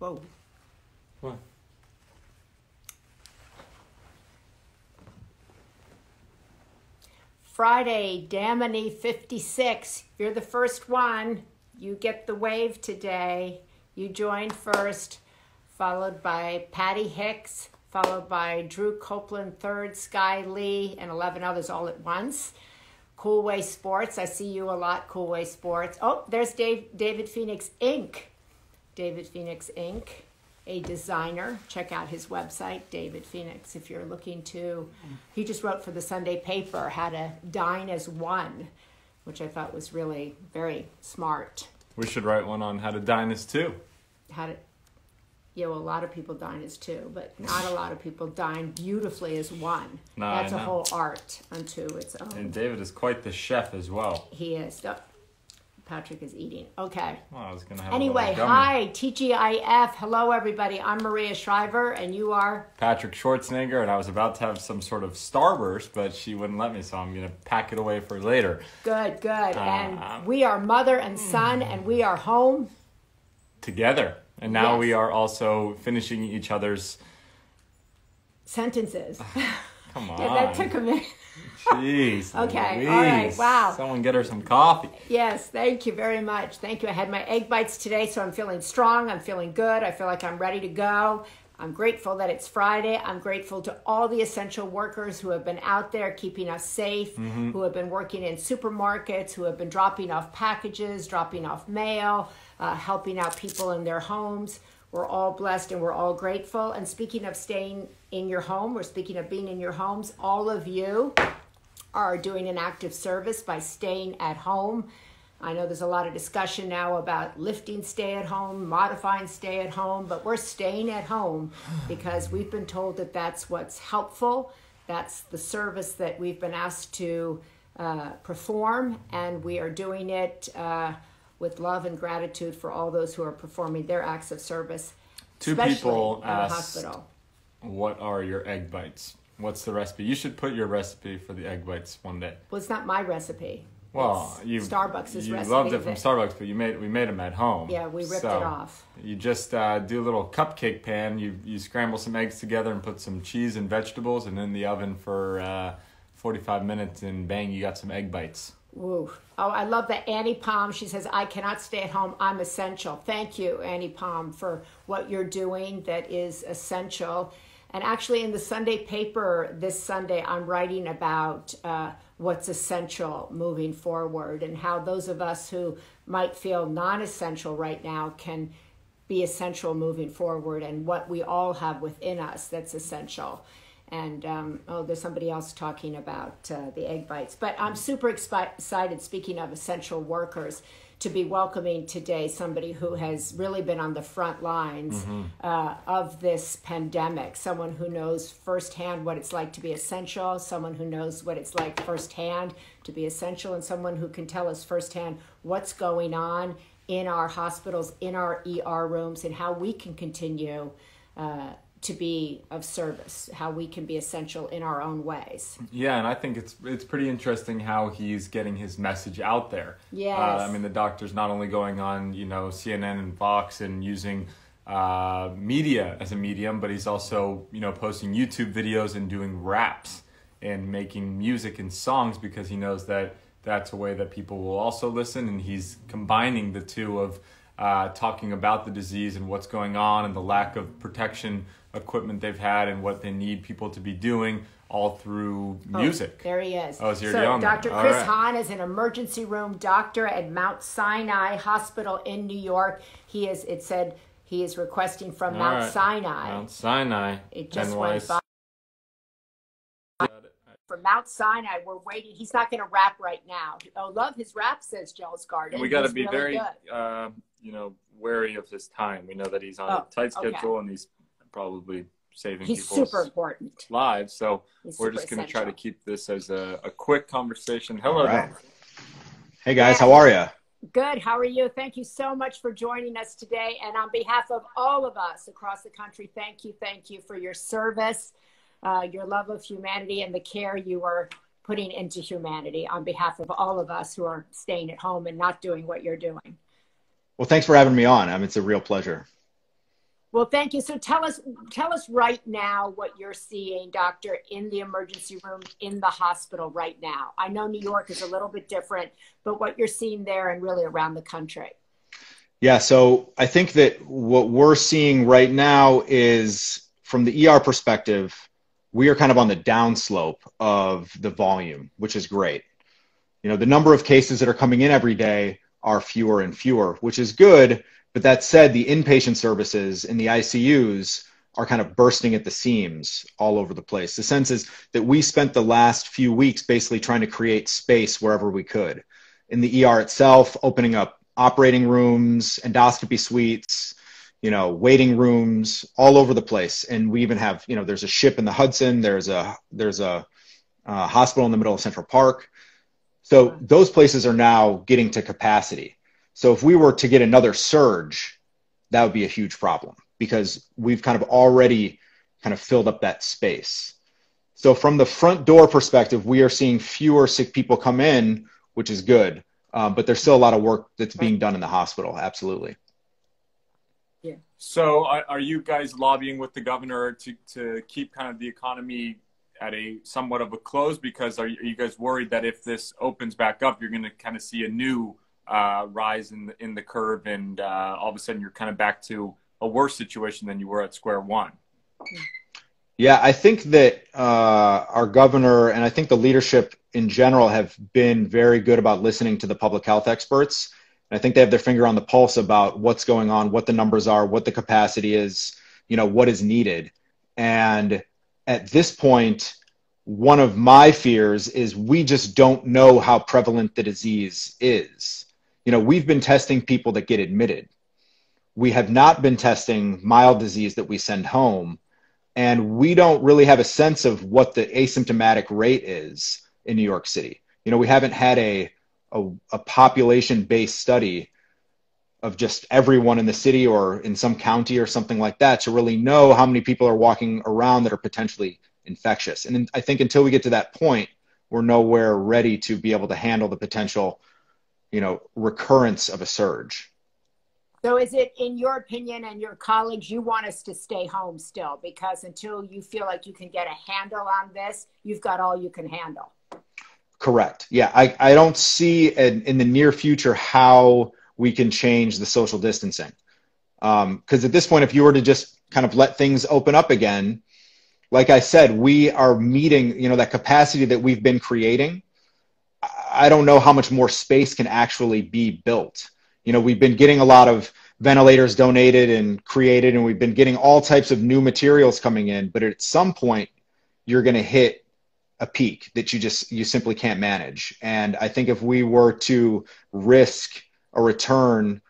Whoa. What? Friday, Damony 56. You're the first one. You get the wave today. You joined first, followed by Patty Hicks, followed by Drew Copeland third, Sky Lee, and 11 others all at once. Cool Way Sports. I see you a lot, Cool Way Sports. Oh, there's David Phoenix Inc. David Phoenix Inc., a designer. Check out his website, David Phoenix, if you're looking to. He just wrote for the Sunday paper how to dine as one, which I thought was really very smart. We should write one on how to dine as two. Yeah, well, a lot of people dine as two, but not a lot of people dine beautifully as one. No, That's a whole art unto its own. And David is quite the chef as well. He is. Patrick is eating. Okay. Well, I was gonna have anyway, hi, TGIF. Hello, everybody. I'm Maria Shriver, and you are? Patrick Schwarzenegger, and I was about to have some sort of starburst, but she wouldn't let me, so I'm going to pack it away for later. Good. And we are mother and son, and we are home. Together. And now Yes. we are also finishing each other's... sentences. Come on. Yeah, that took a minute. Jeez. Okay, Louise. all right, wow. Someone get her some coffee. Yes, thank you very much. Thank you. I had my egg bites today, so I'm feeling strong. I'm feeling good. I feel like I'm ready to go. I'm grateful that it's Friday. I'm grateful to all the essential workers who have been out there keeping us safe, who have been working in supermarkets, who have been dropping off packages, dropping off mail, helping out people in their homes. We're all blessed and we're all grateful. And speaking of staying in your home, or speaking of being in your homes, all of you are doing an active service by staying at home. I know there's a lot of discussion now about lifting stay at home, modifying stay at home, but we're staying at home because we've been told that that's what's helpful. That's the service that we've been asked to perform, and we are doing it with love and gratitude for all those who are performing their acts of service. Two people in the asked, hospital. What are your egg bites? What's the recipe? You should put your recipe for the egg bites one day. Well, it's not my recipe. Well, Starbucks' you recipe. loved it from Starbucks, but we made them at home. Yeah, we ripped it off. You just do a little cupcake pan. You scramble some eggs together and put some cheese and vegetables, and in the oven for 45 minutes, and bang, you got some egg bites. Woo. Oh, I love that Annie Palm. She says, I cannot stay at home. I'm essential. Thank you, Annie Palm, for what you're doing that is essential. And actually in the Sunday paper this Sunday, I'm writing about what's essential moving forward and how those of us who might feel non-essential right now can be essential moving forward, and what we all have within us that's essential. And, there's somebody else talking about the egg bites. But I'm super excited, speaking of essential workers, to be welcoming today somebody who has really been on the front lines of this pandemic, someone who knows firsthand what it's like to be essential, someone who knows what it's like firsthand to be essential, and someone who can tell us firsthand what's going on in our hospitals, in our ER rooms, and how we can continue to be of service, how we can be essential in our own ways. Yeah, and I think it's pretty interesting how he's getting his message out there. Yes. I mean, the doctor's not only going on, CNN and Fox and using media as a medium, but he's also, posting YouTube videos and doing raps and making music and songs because he knows that that's a way that people will also listen, and he's combining the two of talking about the disease and what's going on and the lack of protection equipment they've had and what they need people to be doing, all through music. Oh, there he is. Oh, so you're so on Dr. there. Chris All right. Hahn is an emergency room doctor at Mount Sinai Hospital in New York. It said he is requesting from Mount right. Sinai. Mount Sinai. It just NYC. went by. For Mount Sinai, we're waiting. He's not going to rap right now. Oh, love his rap, says Joel's Garden. And we got to He's be really very, good. wary of his time. We know that he's on a tight schedule and he's probably saving He's people's super important. lives. So He's we're super just going to try to essential. keep this as a quick conversation. Hello. All right. Donna. Hey guys, how are you? Good. How are you? Thank you so much for joining us today. And on behalf of all of us across the country, thank you for your service, your love of humanity, and the care you are putting into humanity on behalf of all of us who are staying at home and not doing what you're doing. Well, thanks for having me on. It's a real pleasure. Well, thank you. So tell us right now what you're seeing, doctor, in the emergency room, in the hospital right now. I know New York is a little bit different, but what you're seeing there and really around the country. Yeah, so I think that what we're seeing right now is, from the ER perspective, we are kind of on the downslope of the volume, which is great. You know, the number of cases that are coming in every day are fewer and fewer, which is good. But that said, the inpatient services in the ICUs are kind of bursting at the seams all over the place. The sense is that we spent the last few weeks basically trying to create space wherever we could. In the ER itself, opening up operating rooms, endoscopy suites, you know, waiting rooms all over the place. And we even have, you know, there's a ship in the Hudson, there's a hospital in the middle of Central Park. So those places are now getting to capacity. So if we were to get another surge, that would be a huge problem because we've kind of already kind of filled up that space. So from the front door perspective, we are seeing fewer sick people come in, which is good. But there's still a lot of work that's being done in the hospital. Absolutely. Yeah. So are you guys lobbying with the governor to keep kind of the economy at a somewhat of a close? Because are you guys worried that if this opens back up, you're going to kind of see a new rise in the curve, and all of a sudden you're kind of back to a worse situation than you were at square one? Yeah, I think that our governor and I think the leadership in general have been very good about listening to the public health experts. And I think they have their finger on the pulse about what's going on, what the numbers are, what the capacity is, you know, what is needed. And at this point, one of my fears is we just don't know how prevalent the disease is. You know, we've been testing people that get admitted. We have not been testing mild disease that we send home. And we don't really have a sense of what the asymptomatic rate is in New York City. You know, we haven't had a population-based study of just everyone in the city or in some county or something like that to really know how many people are walking around that are potentially infectious. And I think until we get to that point, we're nowhere ready to be able to handle the potential, you know, recurrence of a surge. So is it, in your opinion and your colleagues, you want us to stay home still? Because until you feel like you can get a handle on this, you've got all you can handle. Correct. Yeah, I don't see in the near future how we can change the social distancing. Because at this point, if you were to just kind of let things open up again, like I said, we are meeting, you know, that capacity that we've been creating. I don't know how much more space can actually be built. You know, we've been getting a lot of ventilators donated and created, and we've been getting all types of new materials coming in. But at some point, you're going to hit a peak that you simply can't manage. And I think if we were to risk a return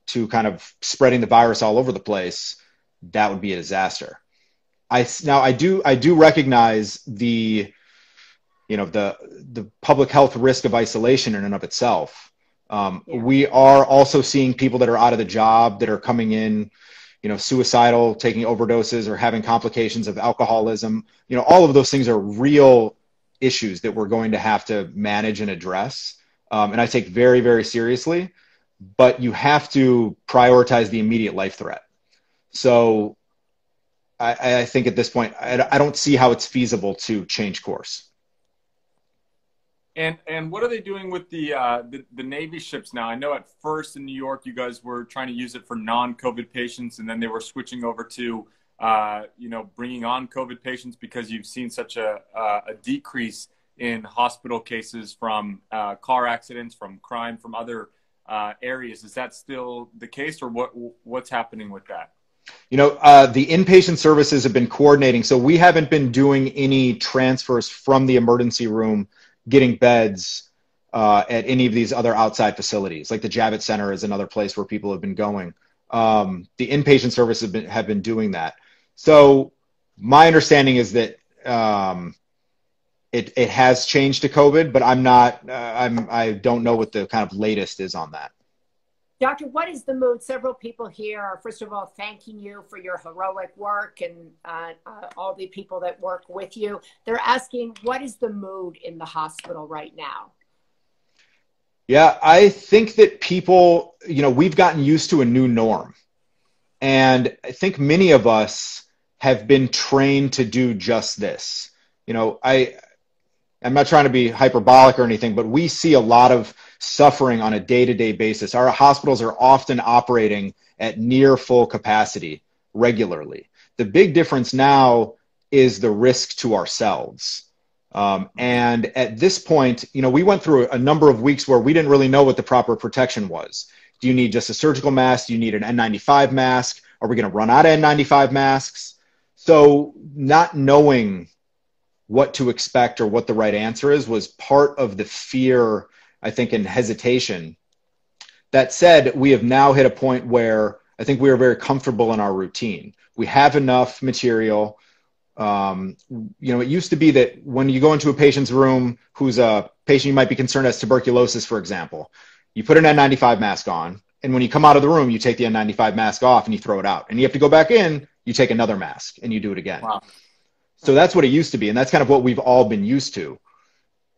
to kind of spreading the virus all over the place, that would be a disaster. Now I do recognize the, you know, the public health risk of isolation in and of itself. We are also seeing people that are out of the job that are coming in, you know, suicidal, taking overdoses, or having complications of alcoholism. You know, all of those things are real issues that we're going to have to manage and address. And I take very, very seriously, but you have to prioritize the immediate life threat. So I think at this point, I don't see how it's feasible to change course. And what are they doing with the Navy ships now? I know at first in New York, you guys were trying to use it for non-COVID patients, and then they were switching over to, you know, bringing on COVID patients because you've seen such a decrease in hospital cases from car accidents, from crime, from other areas. Is that still the case, or what's happening with that? You know, the inpatient services have been coordinating. So we haven't been doing any transfers from the emergency room, getting beds at any of these other outside facilities. Like the Javits Center is another place where people have been going. The inpatient services have been doing that. So my understanding is that it has changed to COVID, but I don't know what the kind of latest is on that. Doctor, what is the mood? Several people here are, first of all, thanking you for your heroic work and all the people that work with you. They're asking, what is the mood in the hospital right now? Yeah, I think that people, you know, we've gotten used to a new norm. And I think many of us have been trained to do just this. You know, I'm not trying to be hyperbolic or anything, but we see a lot of suffering on a day-to-day basis. Our hospitals are often operating at near full capacity regularly. The big difference now is the risk to ourselves. And at this point, you know, we went through a number of weeks where we didn't really know what the proper protection was. Do you need just a surgical mask? Do you need an N95 mask? Are we going to run out of N95 masks? So not knowing what to expect or what the right answer is was part of the fear, I think, and hesitation. That said, we have now hit a point where I think we are very comfortable in our routine. We have enough material. You know, it used to be that when you go into a patient's room who's a patient you might be concerned has tuberculosis, for example, you put an N95 mask on, and when you come out of the room, you take the N95 mask off and you throw it out. And you have to go back in, you take another mask and you do it again. Wow. So that's what it used to be, and that's kind of what we've all been used to.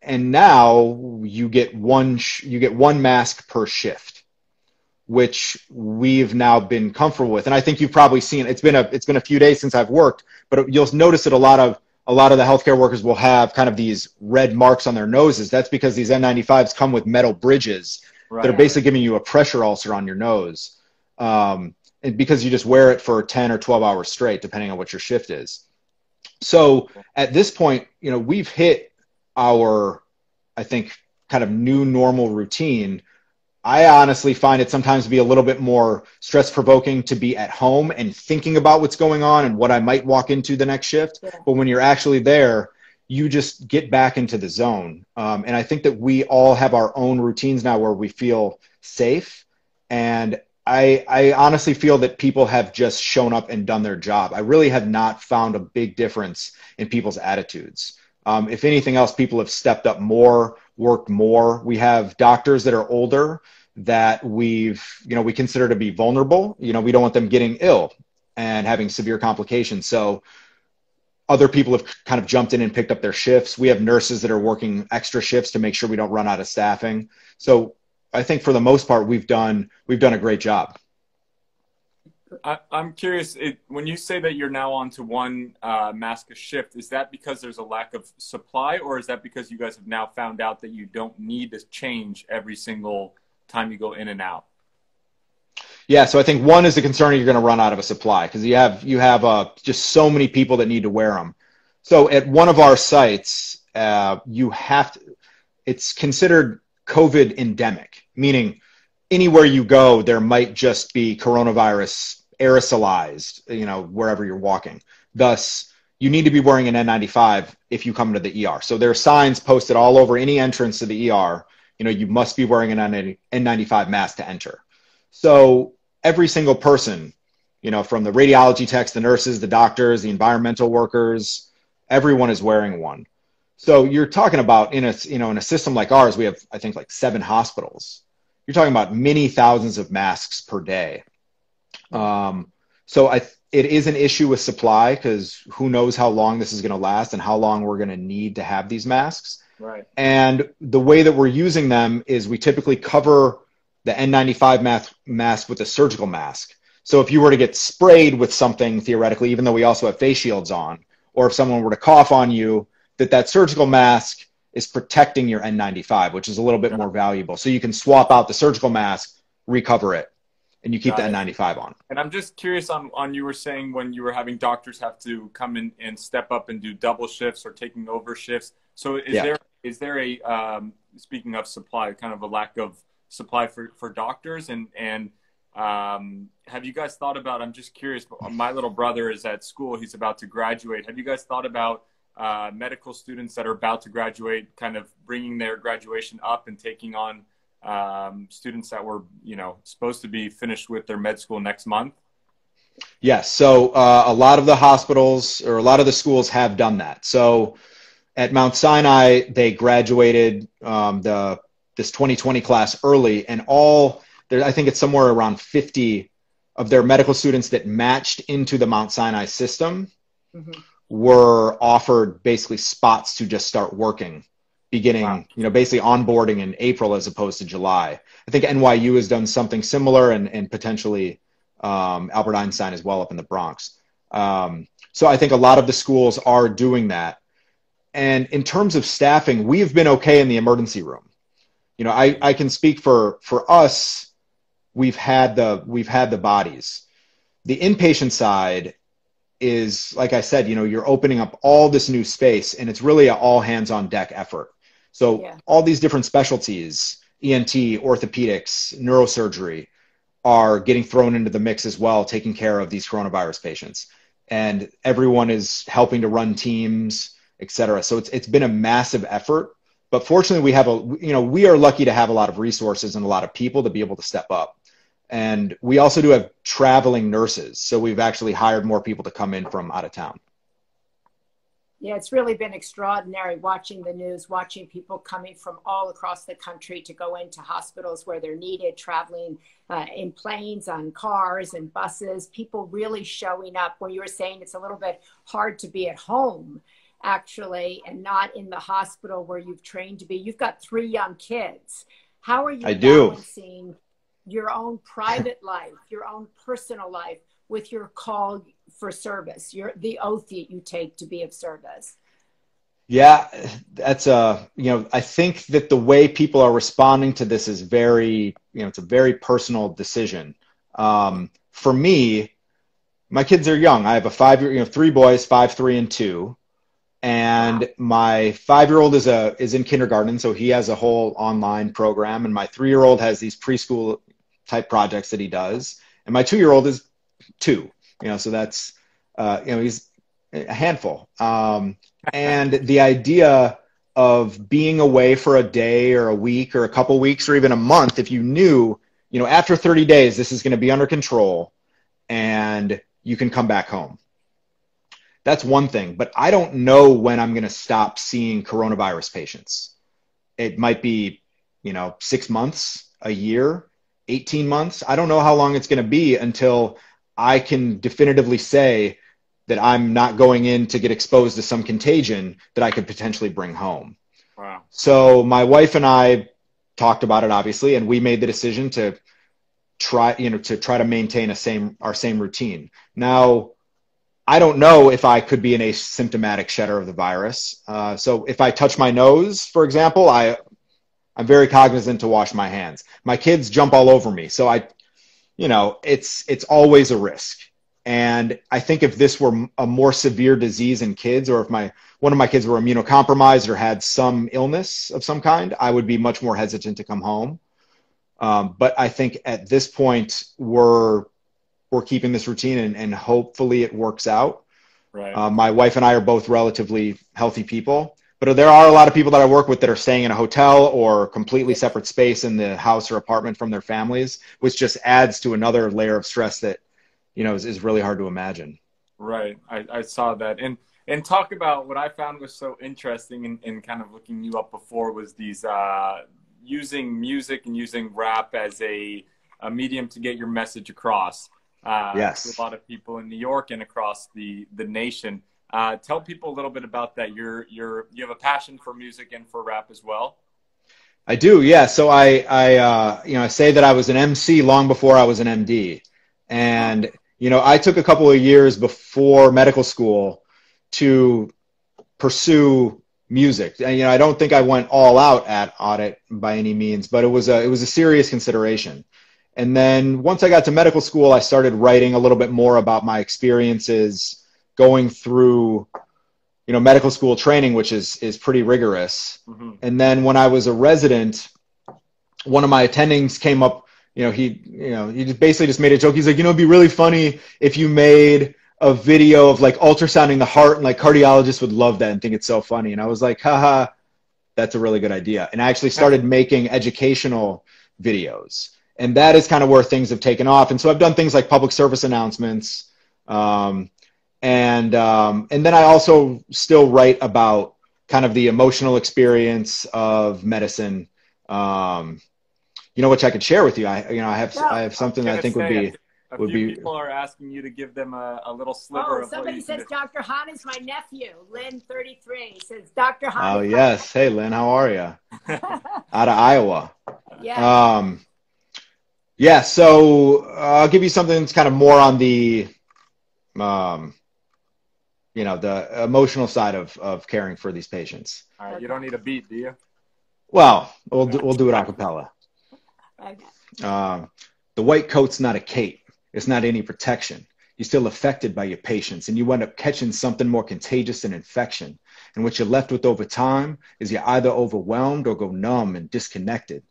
And now you get one mask per shift, which we've now been comfortable with. And I think you've probably seen it's been a few days since I've worked, but you'll notice that a lot of the healthcare workers will have kind of these red marks on their noses. That's because these N95s come with metal bridges that are basically giving you a pressure ulcer on your nose, and because you just wear it for 10 or 12 hours straight, depending on what your shift is. So at this point, you know, we've hit our, I think, kind of new normal routine. I honestly find it sometimes to be a little bit more stress-provoking to be at home and thinking about what's going on and what I might walk into the next shift. Yeah. But when you're actually there, you just get back into the zone. And I think that we all have our own routines now where we feel safe. And I honestly feel that people have just shown up and done their job. I really have not found a big difference in people's attitudes. If anything else, people have stepped up more, worked more. We have doctors that are older that we consider to be vulnerable. You know, we don't want them getting ill and having severe complications. So other people have kind of jumped in and picked up their shifts. We have nurses that are working extra shifts to make sure we don't run out of staffing. So I think for the most part, we've done a great job. I'm curious, when you say that you're now on to one mask a shift, is that because there's a lack of supply, or is that because you guys have now found out that you don't need to change every single time you go in and out? Yeah, so I think one is the concern you're going to run out of a supply because you have just so many people that need to wear them. So at one of our sites, it's considered COVID endemic, meaning anywhere you go, there might just be coronavirus aerosolized, you know, wherever you're walking. Thus, you need to be wearing an N95 if you come to the ER. So there are signs posted all over any entrance to the ER, you know, you must be wearing an N95 mask to enter. So every single person, you know, from the radiology techs, the nurses, the doctors, the environmental workers, everyone is wearing one. So you're talking about in a system like ours, we have, I think, like 7 hospitals. You're talking about many thousands of masks per day. So it is an issue with supply because who knows how long this is going to last and how long we're going to need to have these masks. Right. And the way that we're using them is we typically cover the N95 mask with a surgical mask. So if you were to get sprayed with something, theoretically, even though we also have face shields on, or if someone were to cough on you, that surgical mask is protecting your N95, which is a little bit more valuable. So you can swap out the surgical mask, recover it, and you keep the N95 on. And I'm just curious on you were saying when you were having doctors have to come in and step up and do double shifts or taking over shifts. So is there a, speaking of supply, kind of a lack of supply for doctors? And have you guys thought about, I'm just curious, my little brother is at school, he's about to graduate. Have you guys thought about medical students that are about to graduate, kind of bringing their graduation up and taking on students that were, you know, supposed to be finished with their med school next month? Yes. So a lot of the hospitals or a lot of the schools have done that. So at Mount Sinai, they graduated this 2020 class early, and I think it's somewhere around 50 of their medical students that matched into the Mount Sinai system were offered basically spots to just start working beginning, you know, basically onboarding in April as opposed to July. I think NYU has done something similar and potentially Albert Einstein as well up in the Bronx. So I think a lot of the schools are doing that. And in terms of staffing, we've been okay in the emergency room. You know, I can speak for us. We've had the bodies. The inpatient side is, like I said, you know, you're opening up all this new space, and it's really an all hands on deck effort. So all these different specialties, ENT, orthopedics, neurosurgery, are getting thrown into the mix as well, taking care of these coronavirus patients. And everyone is helping to run teams, et cetera. So it's been a massive effort. But fortunately, we are lucky to have a lot of resources and a lot of people to be able to step up. And we also do have traveling nurses. So we've actually hired more people to come in from out of town. Yeah, it's really been extraordinary watching the news, watching people coming from all across the country to go into hospitals where they're needed, traveling in planes, on cars and buses, people really showing up. Where you were saying it's a little bit hard to be at home, actually, and not in the hospital where you've trained to be. You've got 3 young kids. How are you balancing your own private life, your own personal life, with your call for service, the oath that you take to be of service? Yeah, that's I think that the way people are responding to this is very, it's a very personal decision. For me, my kids are young. I have a 5-year, 3 boys, 5, 3, and 2. And my 5-year-old is in kindergarten, so he has a whole online program. And my 3-year-old has these preschool type projects that he does. And my 2-year-old is 2, so that's, he's a handful. And the idea of being away for a day or a week or a couple weeks or even a month, if you knew, after 30 days, this is going to be under control and you can come back home. That's one thing, but I don't know when I'm going to stop seeing coronavirus patients. It might be, 6 months, a year, 18 months. I don't know how long it's going to be until I can definitively say that I'm not going in to get exposed to some contagion that I could potentially bring home. Wow. So my wife and I talked about it, obviously, and we made the decision to try to maintain our same routine. Now, I don't know if I could be an asymptomatic shedder of the virus. So if I touch my nose, for example, I'm very cognizant to wash my hands. My kids jump all over me. So it's always a risk. And I think if this were a more severe disease in kids, or if one of my kids were immunocompromised or had some illness of some kind, I would be much more hesitant to come home. But I think at this point, we're keeping this routine and hopefully it works out. Right. My wife and I are both relatively healthy people, but there are a lot of people that I work with that are staying in a hotel or completely separate space in the house or apartment from their families, which just adds to another layer of stress that, is really hard to imagine. Right. I saw that. And talk about what I found was so interesting in kind of looking you up before was these using music and using rap as a medium to get your message across. Yes. To a lot of people in New York and across the nation. Tell people a little bit about that. You have a passion for music and for rap as well. I do. Yeah. So I say that I was an MC long before I was an MD, and I took a couple of years before medical school to pursue music. And, I don't think I went all out on it by any means, but it was a serious consideration. And then once I got to medical school, I started writing a little bit more about my experiences going through, medical school training, which is pretty rigorous. Mm-hmm. And then when I was a resident, one of my attendings came up, he basically just made a joke. He's like, it'd be really funny if you made a video of like ultrasounding the heart, and like cardiologists would love that and think it's so funny. And I was like, haha, that's a really good idea. And I actually started making educational videos. And that is kind of where things have taken off. And so I've done things like public service announcements. And then I also still write about kind of the emotional experience of medicine, which I could share with you. I have something that I think would be. People are asking you to give them a little sliver of. Somebody says Dr. Hahn is my nephew. Lynn 33 says Dr. Hahn. Oh yes, hey Lynn, how are you? Out of Iowa. Yeah. Yeah, so I'll give you something that's kind of more on the, um, the emotional side of caring for these patients. All right, you Okay. don't need a beat, do you? Well, we'll do it a cappella. Okay. Um, the white coat's not a cape. It's not any protection. You're still affected by your patients, and you end up catching something more contagious than infection. And what you're left with over time is you're either overwhelmed or go numb and disconnected.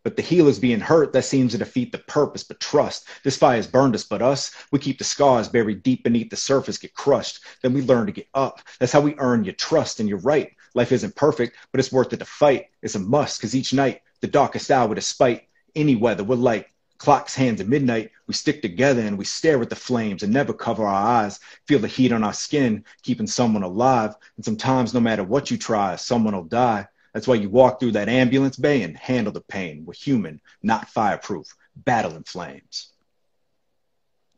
But the healer's being hurt, that seems to defeat the purpose. But trust, this fire's burned us, but us, we keep the scars buried deep beneath the surface, get crushed. Then we learn to get up. That's how we earn your trust. And you're right, life isn't perfect, but it's worth it to fight. It's a must, because each night, the darkest hour, despite any weather, we're like clock's hands at midnight. We stick together and we stare at the flames and never cover our eyes. Feel the heat on our skin, keeping someone alive. And sometimes, no matter what you try, someone will die. That's why you walk through that ambulance bay and handle the pain. We're human, not fireproof, battling flames.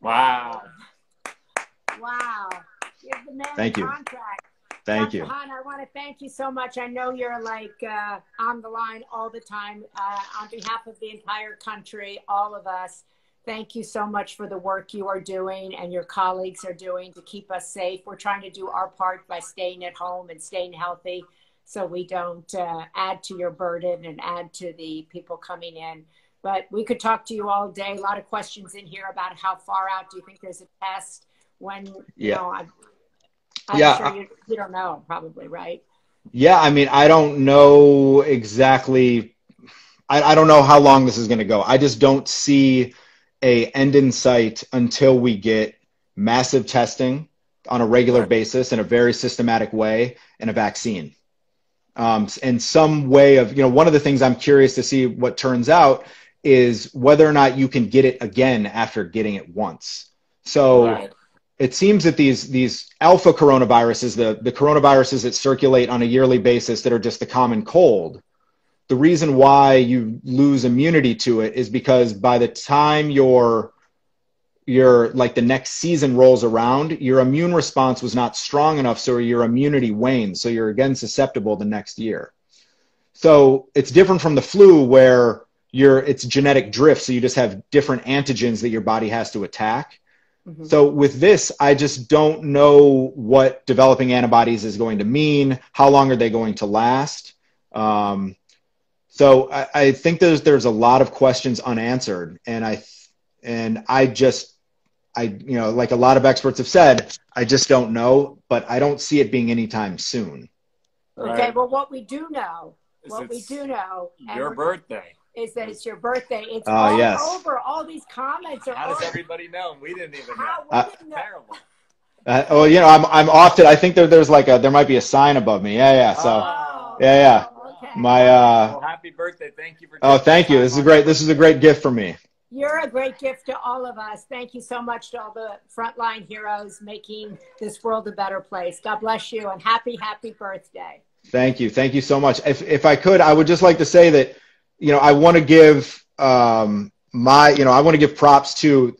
Wow. Wow. Give the man Thank a you. contract. Thank Dr. you. Hahn, I want to thank you so much. I know you're like on the line all the time. On behalf of the entire country, all of us, thank you so much for the work you are doing and your colleagues are doing to keep us safe. We're trying to do our part by staying at home and staying healthy so we don't add to your burden and add to the people coming in. But we could talk to you all day. A lot of questions in here about how far out do you think there's a test? When, you Yeah. know, I'm Yeah. sure you don't know, probably, right? Yeah. I mean, I don't know exactly. I don't know how long this is going to go. I just don't see a end in sight until we get massive testing on a regular Right. basis in a very systematic way and a vaccine. And some way of, one of the things I'm curious to see what turns out is whether or not you can get it again after getting it once. So Right. it seems that these alpha coronaviruses, the coronaviruses that circulate on a yearly basis that are just the common cold, the reason why you lose immunity to it is because by the time your like the next season rolls around, your immune response was not strong enough, so your immunity wanes, so you're again susceptible the next year. So it's different from the flu where it's genetic drift, so you just have different antigens that your body has to attack. Mm-hmm. So with this, I just don't know what developing antibodies is going to mean. How long are they going to last? So I think there's a lot of questions unanswered, and like a lot of experts have said, I just don't know, but I don't see it being anytime soon. Okay, Right. well, what we do know, Your birthday. is that it's your birthday. It's Oh, all yes. over. All these comments are How does over. everybody know? We didn't even How know. we didn't know. Terrible. I'm often. I think there might be a sign above me. Yeah. So Oh, yeah. okay. Well, happy birthday. Thank you for Oh, taking thank the you. time This is on great. your This is a birthday. great gift for me. You're a great gift to all of us. Thank you so much to all the frontline heroes making this world a better place. God bless you and happy birthday. Thank you. Thank you so much. If I could, I would just like to say that, I want to give I want to give props to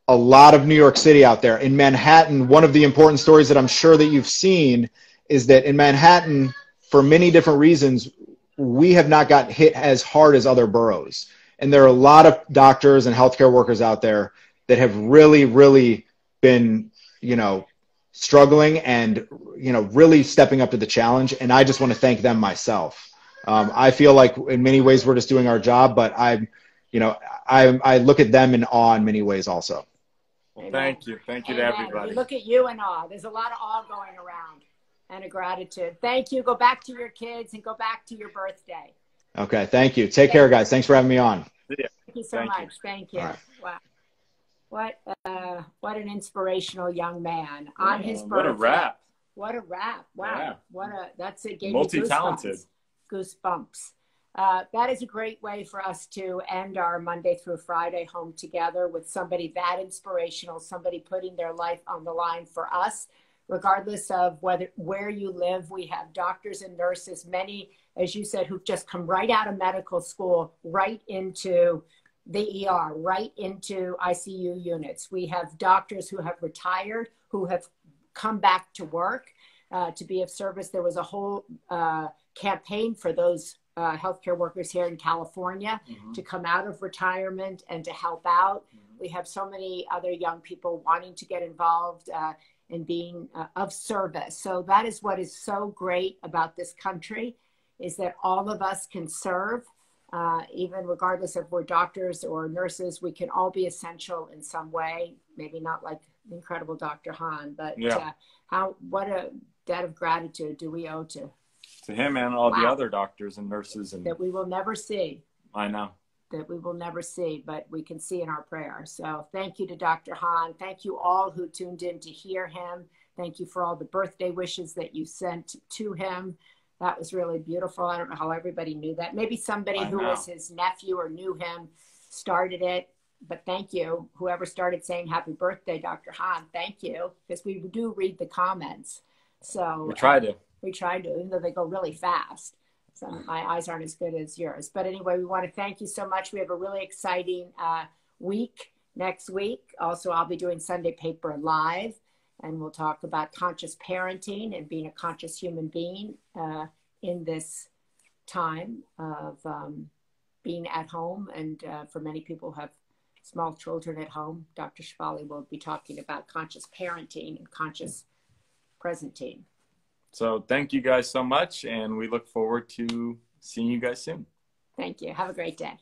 a lot of New York City out there. In Manhattan, one of the important stories that I'm sure that you've seen is that in Manhattan, for many different reasons, we have not got hit as hard as other boroughs. And there are a lot of doctors and healthcare workers out there that have really, really been, struggling and, really stepping up to the challenge. And I just want to thank them myself. I feel like in many ways we're just doing our job, but I look at them in awe in many ways also. Well, thank you. Thank you to everybody. We look at you in awe. There's a lot of awe going around and a gratitude. Thank you. Go back to your kids and go back to your birthday. Okay. Thank you. Take care, guys. Thanks for having me on. Thank you so much. Thank you. Right. Wow. What an inspirational young man on his birthday. What a rap. What a rap. Wow. Yeah. That's it. Gave Multi-talented. Me goosebumps. That is a great way for us to end our Monday through Friday home together with somebody that inspirational, somebody putting their life on the line for us, regardless of where you live. We have doctors and nurses, many, as you said, who've just come right out of medical school, right into the ER, right into ICU units. We have doctors who have retired, who have come back to work to be of service. There was a whole campaign for those healthcare workers here in California to come out of retirement and to help out. We have so many other young people wanting to get involved in being of service. So that is what is so great about this country, is that all of us can serve, even regardless if we're doctors or nurses. We can all be essential in some way. Maybe not like the incredible Dr. Hahn, but what a debt of gratitude do we owe to him and all the other doctors and nurses and that we will never see. I know. That we will never see, but we can see in our prayers. So thank you to Dr. Hahn. Thank you all who tuned in to hear him. Thank you for all the birthday wishes that you sent to him. That was really beautiful. I don't know how everybody knew that. Maybe somebody who was his nephew or knew him started it. But thank you, whoever started saying happy birthday, Dr. Hahn. Thank you, because we do read the comments. So we try to. We try to, even though they go really fast. So my eyes aren't as good as yours. But anyway, we want to thank you so much. We have a really exciting week next week. Also, I'll be doing Sunday Paper Live, and we'll talk about conscious parenting and being a conscious human being in this time of being at home. And for many people who have small children at home, Dr. Shefali will be talking about conscious parenting and conscious presenting. So thank you guys so much, and we look forward to seeing you guys soon. Thank you. Have a great day.